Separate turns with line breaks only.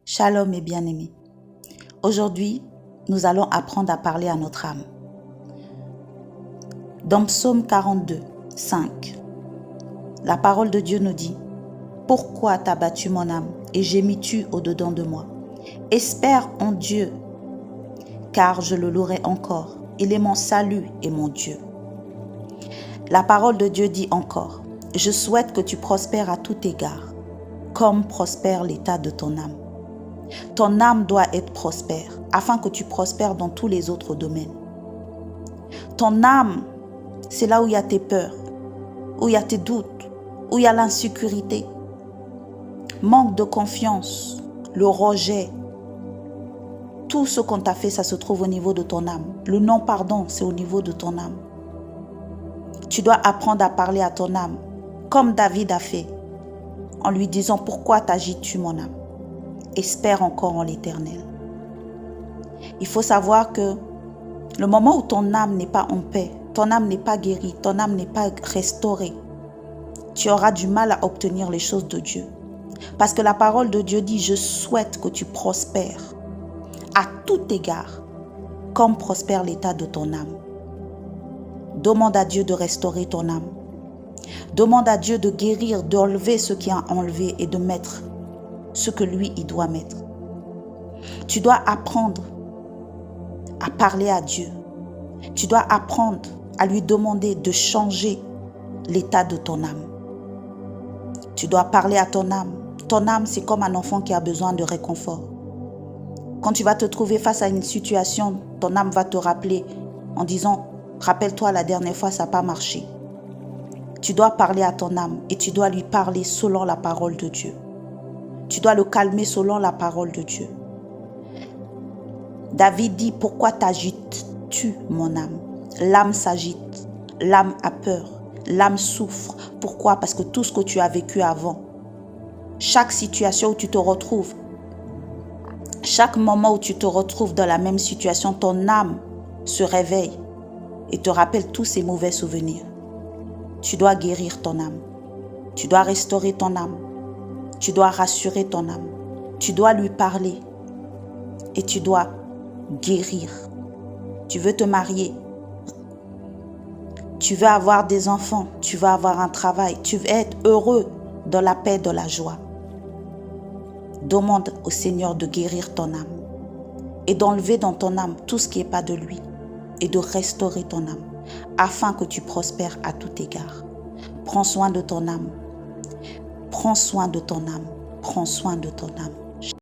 Shalom mes bien-aimés. Aujourd'hui, nous allons apprendre à parler à notre âme. Dans Psaume 42, 5, la parole de Dieu nous dit « Pourquoi t'as battu mon âme et gémis-tu au-dedans de moi? Espère en Dieu, car je le louerai encore. Il est mon salut et mon Dieu. » La parole de Dieu dit encore « Je souhaite que tu prospères à tout égard, comme prospère l'état de ton âme. » Ton âme doit être prospère, afin que tu prospères dans tous les autres domaines. Ton âme, c'est là où il y a tes peurs, où il y a tes doutes, où il y a l'insécurité, manque de confiance, le rejet. Tout ce qu'on t'a fait, ça se trouve au niveau de ton âme. Le non-pardon, c'est au niveau de ton âme. Tu dois apprendre à parler à ton âme, comme David a fait, en lui disant « Pourquoi t'agites-tu mon âme ? Espère encore en l'Éternel. » Il faut savoir que le moment où ton âme n'est pas en paix, ton âme n'est pas guérie, ton âme n'est pas restaurée, tu auras du mal à obtenir les choses de Dieu. Parce que la parole de Dieu dit « Je souhaite que tu prospères à tout égard, comme prospère l'état de ton âme. » Demande à Dieu de restaurer ton âme. Demande à Dieu de guérir, d'enlever ce qui a enlevé et de mettre ce que lui, il doit mettre. Tu dois apprendre à parler à Dieu. Tu dois apprendre à lui demander de changer l'état de ton âme. Tu dois parler à ton âme. Ton âme, c'est comme un enfant qui a besoin de réconfort. Quand tu vas te trouver face à une situation, ton âme va te rappeler en disant « Rappelle-toi, la dernière fois, ça n'a pas marché. » Tu dois parler à ton âme et tu dois lui parler selon la parole de Dieu. Tu dois le calmer selon la parole de Dieu. David dit « Pourquoi t'agites-tu mon âme ?» L'âme s'agite, l'âme a peur, l'âme souffre. Pourquoi? Parce que tout ce que tu as vécu avant, chaque situation où tu te retrouves, chaque moment où tu te retrouves dans la même situation, ton âme se réveille et te rappelle tous ces mauvais souvenirs. Tu dois guérir ton âme. Tu dois restaurer ton âme. Tu dois rassurer ton âme. Tu dois lui parler. Et tu dois guérir. Tu veux te marier. Tu veux avoir des enfants. Tu veux avoir un travail. Tu veux être heureux dans la paix, dans la joie. Demande au Seigneur de guérir ton âme. Et d'enlever dans ton âme tout ce qui n'est pas de lui. Et de restaurer ton âme. Afin que tu prospères à tout égard. Prends soin de ton âme. Prends soin de ton âme. Prends soin de ton âme.